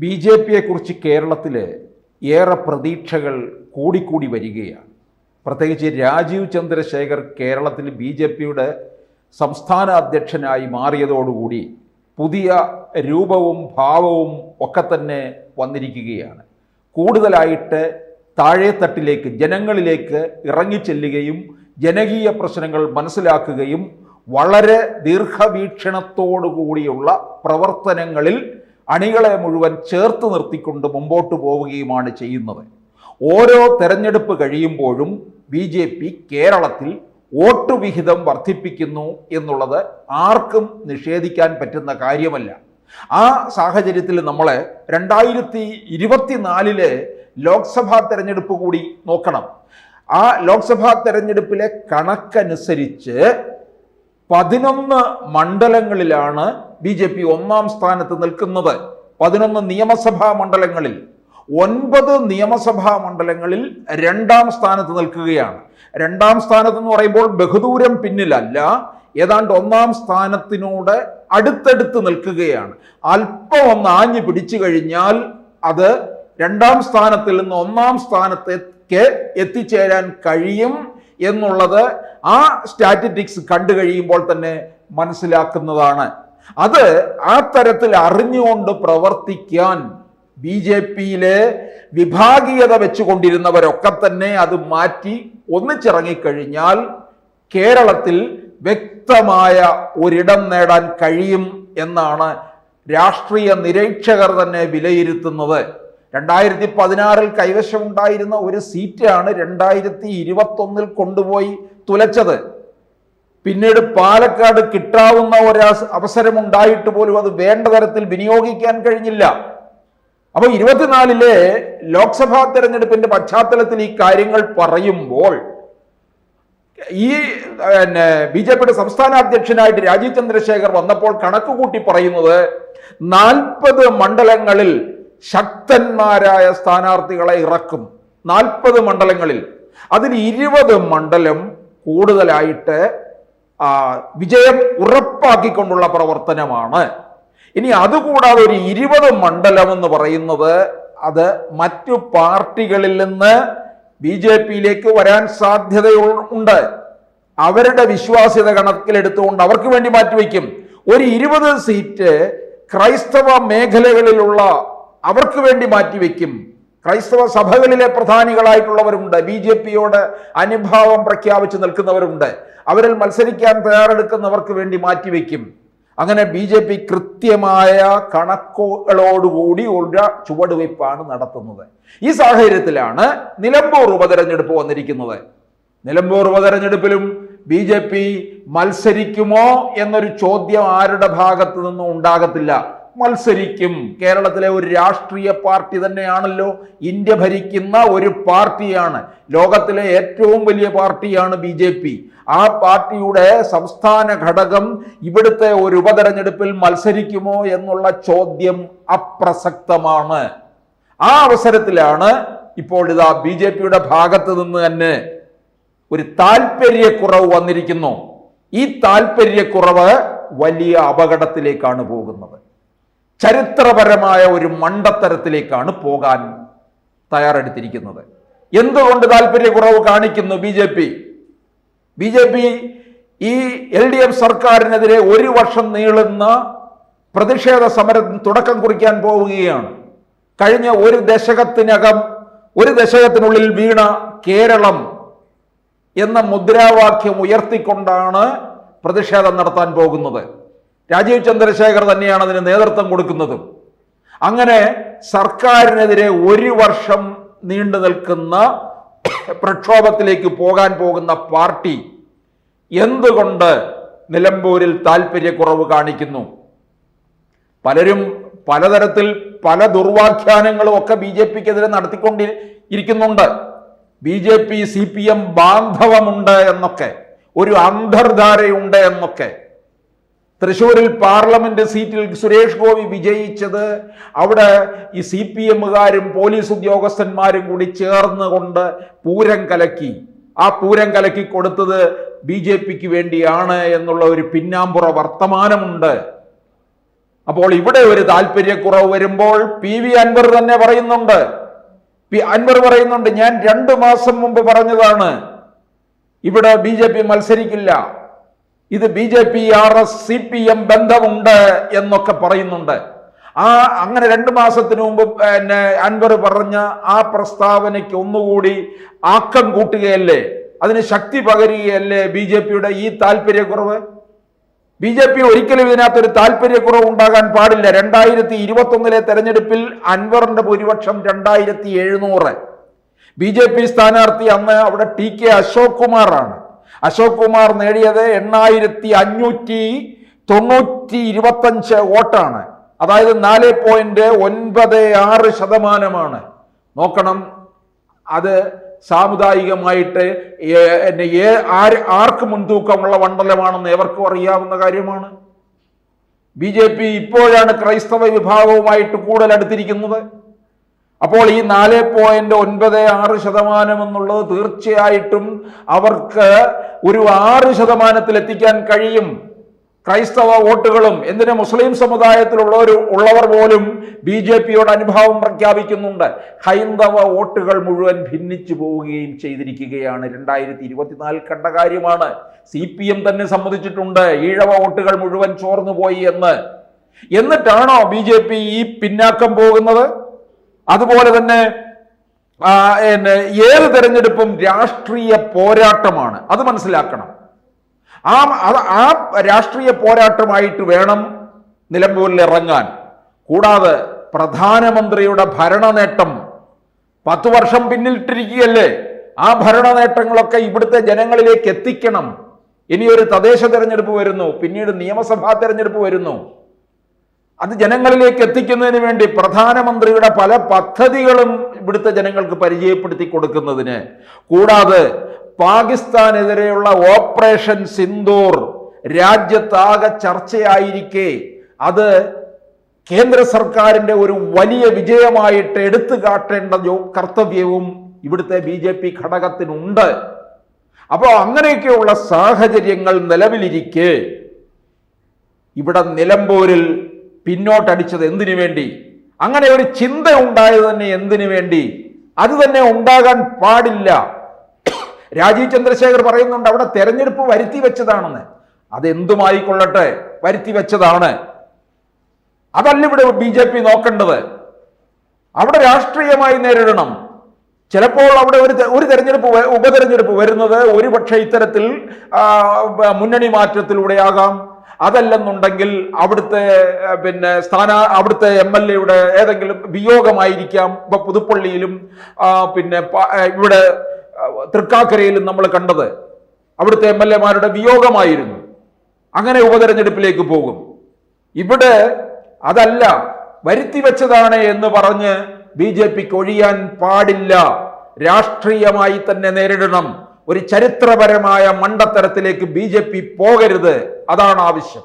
ബി.ജെ.പിയെക്കുറിച്ച് കേരളത്തിൽ ഏറെ പ്രതീക്ഷകൾ കൂടിക്കൂടി വരികയാണ്. പ്രത്യേകിച്ച് രാജീവ് ചന്ദ്രശേഖർ കേരളത്തിൽ ബി.ജെ.പിയുടെ സംസ്ഥാന അധ്യക്ഷനായി മാറിയതോടുകൂടി പുതിയ രൂപവും ഭാവവും ഒക്കെ തന്നെ വന്നിരിക്കുകയാണ്. കൂടുതലായിട്ട് താഴെത്തട്ടിലേക്ക് ജനങ്ങളിലേക്ക് ഇറങ്ങിച്ചെല്ലുകയും ജനകീയ പ്രശ്നങ്ങൾ മനസ്സിലാക്കുകയും വളരെ ദീർഘവീക്ഷണത്തോടുകൂടിയുള്ള പ്രവർത്തനങ്ങളിൽ അണികളെ മുഴുവൻ ചേർത്ത് നിർത്തിക്കൊണ്ട് മുമ്പോട്ട് പോവുകയുമാണ് ചെയ്യുന്നത്. ഓരോ തെരഞ്ഞെടുപ്പ് കഴിയുമ്പോഴും ബി.ജെ.പി കേരളത്തിൽ വോട്ട് വിഹിതം വർദ്ധിപ്പിക്കുന്നു എന്നുള്ളത് ആർക്കും നിഷേധിക്കാൻ പറ്റുന്ന കാര്യമല്ല. ആ സാഹചര്യത്തിൽ നമ്മൾ 2024 ലോക്സഭാ തെരഞ്ഞെടുപ്പ് കൂടി നോക്കണം. ആ ലോക്സഭാ തെരഞ്ഞെടുപ്പിലെ കണക്കനുസരിച്ച് 11 മണ്ഡലങ്ങളിലാണ് ബി.ജെ.പി ഒന്നാം സ്ഥാനത്ത് നിൽക്കുന്നത്. 11 നിയമസഭാ മണ്ഡലങ്ങളിൽ 9 നിയമസഭാ മണ്ഡലങ്ങളിൽ രണ്ടാം സ്ഥാനത്ത് നിൽക്കുകയാണ്. രണ്ടാം സ്ഥാനത്ത് എന്ന് പറയുമ്പോൾ ബഹുദൂരം പിന്നിലല്ല, ഏതാണ്ട് ഒന്നാം സ്ഥാനത്തിനോട് അടുത്തടുത്ത് നിൽക്കുകയാണ്. അല്പം ഒന്ന് ആഞ്ഞു പിടിച്ചു കഴിഞ്ഞാൽ അത് രണ്ടാം സ്ഥാനത്തിൽ നിന്ന് ഒന്നാം സ്ഥാനത്തേക്ക് എത്തിച്ചേരാൻ കഴിയും എന്നുള്ളത് ആ സ്റ്റാറ്റിസ്റ്റിക്സ് കണ്ടു കഴിയുമ്പോൾ തന്നെ മനസ്സിലാക്കുന്നതാണ്. അത് ആ തരത്തിൽ അറിഞ്ഞുകൊണ്ട് പ്രവർത്തിക്കാൻ ബി.ജെ.പിയിലെ വിഭാഗീയത വെച്ചുകൊണ്ടിരുന്നവരൊക്കെ തന്നെ അത് മാറ്റി ഒന്നിച്ചിറങ്ങിക്കഴിഞ്ഞാൽ കേരളത്തിൽ വ്യക്തമായ ഒരിടം നേടാൻ കഴിയും എന്നാണ് രാഷ്ട്രീയ നിരീക്ഷകർ തന്നെ വിലയിരുത്തുന്നത്. 2016 കൈവശമുണ്ടായിരുന്ന ഒരു സീറ്റാണ് 2021 കൊണ്ടുപോയി തുലച്ചത്. പിന്നീട് പാലക്കാട് കിട്ടാവുന്ന ഒരു അവസരമുണ്ടായിട്ട് പോലും അത് വേണ്ട തരത്തിൽ വിനിയോഗിക്കാൻ കഴിഞ്ഞില്ല. അപ്പൊ 24 ലോക്സഭാ തെരഞ്ഞെടുപ്പിന്റെ പശ്ചാത്തലത്തിൽ ഈ കാര്യങ്ങൾ പറയുമ്പോൾ ഈ ബി.ജെ.പിയുടെ സംസ്ഥാന അധ്യക്ഷനായിട്ട് രാജീവ് ചന്ദ്രശേഖർ വന്നപ്പോൾ കണക്ക് കൂട്ടി പറയുന്നത് 40 മണ്ഡലങ്ങളിൽ ശക്തന്മാരായ സ്ഥാനാർത്ഥികളെ ഇറക്കും. 40 മണ്ഡലങ്ങളിൽ അതിൽ 20 മണ്ഡലം കൂടുതലായിട്ട് വിജയം ഉറപ്പാക്കിക്കൊണ്ടുള്ള പ്രവർത്തനമാണ്. ഇനി അതുകൂടാതെ ഒരു 20 മണ്ഡലം എന്ന് പറയുന്നത് അത് മറ്റു പാർട്ടികളിൽ നിന്ന് ബി.ജെ.പിയിലേക്ക് വരാൻ സാധ്യതയുണ്ട്. അവരുടെ വിശ്വാസ്യത കണക്കിലെടുത്തുകൊണ്ട് അവർക്ക് വേണ്ടി മാറ്റിവെക്കും. ഒരു 20 സീറ്റ് ക്രൈസ്തവ മേഖലകളിലുള്ള അവർക്ക് വേണ്ടി മാറ്റിവെക്കും. ക്രൈസ്തവ സഭകളിലെ പ്രധാനികളായിട്ടുള്ളവരുണ്ട്, ബി.ജെ.പിയോട് അനുഭാവം പ്രഖ്യാപിച്ച് നിൽക്കുന്നവരുണ്ട്. അവരിൽ മത്സരിക്കാൻ തയ്യാറെടുക്കുന്നവർക്ക് വേണ്ടി മാറ്റിവെക്കും. അങ്ങനെ ബി.ജെ.പി കൃത്യമായ കണക്കുകളോടുകൂടി ഒരു ചുവടുവയ്പ്പാണ് നടത്തുന്നത്. ഈ സാഹചര്യത്തിലാണ് നിലമ്പൂർ ഉപതെരഞ്ഞെടുപ്പ് വന്നിരിക്കുന്നത്. നിലമ്പൂർ ഉപതെരഞ്ഞെടുപ്പിലും ബി.ജെ.പി മത്സരിക്കുമോ എന്നൊരു ചോദ്യം ആരുടെ ഭാഗത്ത് നിന്നും ഉണ്ടാകത്തില്ല. മത്സരിക്കും. കേരളത്തിലെ ഒരു രാഷ്ട്രീയ പാർട്ടി തന്നെയാണല്ലോ, ഇന്ത്യ ഭരിക്കുന്ന ഒരു പാർട്ടിയാണ്, ലോകത്തിലെ ഏറ്റവും വലിയ പാർട്ടിയാണ് ബി.ജെ.പി. ആ പാർട്ടിയുടെ സംസ്ഥാന ഘടകം ഇവിടുത്തെ ഒരു ഉപതെരഞ്ഞെടുപ്പിൽ മത്സരിക്കുമോ എന്നുള്ള ചോദ്യം അപ്രസക്തമാണ്. ആ അവസരത്തിലാണ് ഇപ്പോൾ ഇതാ ബി.ജെ.പിയുടെ ഭാഗത്ത് നിന്ന് തന്നെ ഒരു താല്പര്യക്കുറവ് വന്നിരിക്കുന്നു. ഈ താല്പര്യക്കുറവ് വലിയ അപകടത്തിലേക്കാണ് പോകുന്നത്. ചരിത്രപരമായ ഒരു മണ്ടത്തരത്തിലേക്കാണ് പോകാൻ തയ്യാറെടുത്തിരിക്കുന്നത്. എന്തുകൊണ്ട് താല്പര്യക്കുറവ് കാണിക്കുന്നു ബി.ജെ.പി? ഈ LDF സർക്കാരിനെതിരെ 1 വർഷം നീളുന്ന പ്രതിഷേധ സമരം തുടക്കം കുറിക്കാൻ പോവുകയാണ്. കഴിഞ്ഞ ഒരു ദശകത്തിനുള്ളിൽ വീണ കേരളം എന്ന മുദ്രാവാക്യം ഉയർത്തിക്കൊണ്ടാണ് പ്രതിഷേധം നടത്താൻ പോകുന്നത്. രാജീവ് ചന്ദ്രശേഖർ തന്നെയാണ് അതിന് നേതൃത്വം കൊടുക്കുന്നതും. അങ്ങനെ സർക്കാരിനെതിരെ 1 വർഷം നീണ്ടു നിൽക്കുന്ന പ്രക്ഷോഭത്തിലേക്ക് പോകാൻ പോകുന്ന പാർട്ടി എന്തുകൊണ്ട് നിലമ്പൂരിൽ താല്പര്യക്കുറവ് കാണിക്കുന്നു? പലരും പലതരത്തിൽ പല ദുർവാഖ്യാനങ്ങളും ഒക്കെ ബി.ജെ.പിക്കെതിരെ നടത്തിക്കൊണ്ടിരിക്കുന്നുണ്ട്. ബി.ജെ.പി CPM ബാന്ധവമുണ്ട് എന്നൊക്കെ, ഒരു അന്തർധാരയുണ്ട് എന്നൊക്കെ. തൃശ്ശൂരിൽ പാർലമെന്റ് സീറ്റിൽ സുരേഷ് ഗോപി വിജയിച്ചത് അവിടെ ഈ CPMകാരും പോലീസ് ഉദ്യോഗസ്ഥന്മാരും കൂടി ചേർന്നുകൊണ്ട് പൂരം കലക്കി. ആ പൂരം കലക്കി കൊടുത്തത് ബി.ജെ.പിക്ക് വേണ്ടിയാണ് എന്നുള്ള ഒരു പിന്നാമ്പുറ വർത്തമാനമുണ്ട്. അപ്പോൾ ഇവിടെ ഒരു താല്പര്യക്കുറവ് വരുമ്പോൾ PV അൻവർ തന്നെ പറയുന്നുണ്ട്, അൻവർ പറയുന്നുണ്ട്, ഞാൻ 2 മാസം മുമ്പ് പറഞ്ഞതാണ് ഇവിടെ BJP മത്സരിക്കില്ല, ഇത് BJP RS CPM ബന്ധമുണ്ട് എന്നൊക്കെ പറയുന്നുണ്ട്. അങ്ങനെ 2 മാസത്തിന് മുമ്പ് അൻവർ പറഞ്ഞ ആ പ്രസ്താവനയ്ക്ക് ഒന്നുകൂടി ആക്കം കൂട്ടുകയല്ലേ, അതിന് ശക്തി പകരുകയല്ലേ BJPയുടെ ഈ താല്പര്യക്കുറവ്? BJP ഒരിക്കലും ഇതിനകത്തൊരു താല്പര്യക്കുറവ് ഉണ്ടാകാൻ പാടില്ല. 2021 തെരഞ്ഞെടുപ്പിൽ അൻവറിന്റെ ഭൂരിപക്ഷം 2700. BJP സ്ഥാനാർത്ഥി അന്ന് അവിടെ TK അശോക് കുമാറാണ്. അശോക് കുമാർ നേടിയത് 8525 വോട്ടാണ്. അതായത് 4.96%. നോക്കണം, അത് സാമുദായികമായിട്ട് ആർക്ക് മുൻതൂക്കമുള്ള മണ്ഡലമാണെന്ന് ഏവർക്കും അറിയാവുന്ന കാര്യമാണ്. BJP ഇപ്പോഴാണ് ക്രൈസ്തവ വിഭാഗവുമായിട്ട് കൂടുതൽ അടുത്തിരിക്കുന്നത്. അപ്പോൾ ഈ 4.96% എന്നുള്ളത് തീർച്ചയായിട്ടും അവർക്ക് ഒരു 6% എത്തിക്കാൻ കഴിയും. ക്രൈസ്തവ വോട്ടുകളും എന്തിന് മുസ്ലിം സമുദായത്തിലുള്ളവർ പോലും BJPയോട് അനുഭാവം പ്രഖ്യാപിക്കുന്നുണ്ട്. ഹൈന്ദവ വോട്ടുകൾ മുഴുവൻ ഭിന്നിച്ചു പോവുകയും ചെയ്തിരിക്കുകയാണ്. 2024 കണ്ട കാര്യമാണ്. CPM തന്നെ സമ്മതിച്ചിട്ടുണ്ട് ഈഴവ വോട്ടുകൾ മുഴുവൻ ചോർന്നു പോയി എന്ന്. എന്നിട്ടാണോ BJP ഈ പിന്നാക്കം പോകുന്നത്? അതുപോലെ തന്നെ ഏത് തെരഞ്ഞെടുപ്പും രാഷ്ട്രീയ പോരാട്ടമാണ്, അത് മനസ്സിലാക്കണം. ആ രാഷ്ട്രീയ പോരാട്ടമായിട്ട് വേണം നിലമ്പൂരിൽ ഇറങ്ങാൻ. കൂടാതെ പ്രധാനമന്ത്രിയുടെ ഭരണ നേട്ടം 10 വർഷം പിന്നിട്ടിരിക്കുകയല്ലേ. ആ ഭരണ നേട്ടങ്ങളൊക്കെ ഇവിടുത്തെ ജനങ്ങളിലേക്ക് എത്തിക്കണം. ഇനിയൊരു തദ്ദേശ തെരഞ്ഞെടുപ്പ് വരുന്നു, പിന്നീട് നിയമസഭാ തെരഞ്ഞെടുപ്പ് വരുന്നു. അത് ജനങ്ങളിലേക്ക് എത്തിക്കുന്നതിന് വേണ്ടി പ്രധാനമന്ത്രിയുടെ പല പദ്ധതികളും ഇവിടുത്തെ ജനങ്ങൾക്ക് പരിചയപ്പെടുത്തി കൊടുക്കുന്നതിന്, കൂടാതെ പാകിസ്ഥാനെതിരെയുള്ള ഓപ്പറേഷൻ സിന്ദൂർ രാജ്യത്താകെ ചർച്ചയായിരിക്കെ അത് കേന്ദ്ര സർക്കാരിന്റെ ഒരു വലിയ വിജയമായിട്ട് എടുത്തു കാട്ടേണ്ട കർത്തവ്യവും ഇവിടുത്തെ BJP ഘടകത്തിനുണ്ട്. അപ്പോൾ അങ്ങനെയൊക്കെയുള്ള സാഹചര്യങ്ങൾ നിലവിലിരിക്കെ ഇവിടെ നിലമ്പൂരിൽ പിന്നോട്ടടിച്ചത് എന്തിനു വേണ്ടി? അങ്ങനെ ഒരു ചിന്ത ഉണ്ടായത് തന്നെ എന്തിനു വേണ്ടി? അത് തന്നെ ഉണ്ടാകാൻ പാടില്ല. രാജീവ് ചന്ദ്രശേഖർ പറയുന്നുണ്ട് അവിടെ തെരഞ്ഞെടുപ്പ് വരുത്തി വെച്ചതാണെന്ന്. അതെന്തുമായിക്കൊള്ളട്ടെ, വരുത്തി വെച്ചതാണ്. അതല്ല ഇവിടെ BJP നോക്കേണ്ടത്. അവിടെ രാഷ്ട്രീയമായി നേരിടണം. ചിലപ്പോൾ അവിടെ ഒരു തെരഞ്ഞെടുപ്പ് ഉപതെരഞ്ഞെടുപ്പ് വരുന്നത് ഒരുപക്ഷെ ഇത്തരത്തിൽ മുന്നണി മാറ്റത്തിലൂടെയാകാം. അതല്ലെന്നുണ്ടെങ്കിൽ അവിടുത്തെ അവിടുത്തെ MLA-യുടെ ഏതെങ്കിലും വിയോഗമായിരിക്കാം. ഇപ്പൊ പുതുപ്പള്ളിയിലും ഇവിടെ തൃക്കാക്കരയിലും നമ്മൾ കണ്ടത് അവിടുത്തെ MLA-മാരുടെ വിയോഗമായിരുന്നു. അങ്ങനെ ഉപതെരഞ്ഞെടുപ്പിലേക്ക് പോകും. ഇവിടെ അതല്ല, വരുത്തി വെച്ചതാണ് എന്ന് പറഞ്ഞ് BJPക്ക് ഒഴിയാൻ പാടില്ല. രാഷ്ട്രീയമായി തന്നെ നേരിടണം. ഒരു ചരിത്രപരമായ മണ്ടത്തരത്തിലേക്ക് BJP പോകരുത്. അതാണ് ആവശ്യം.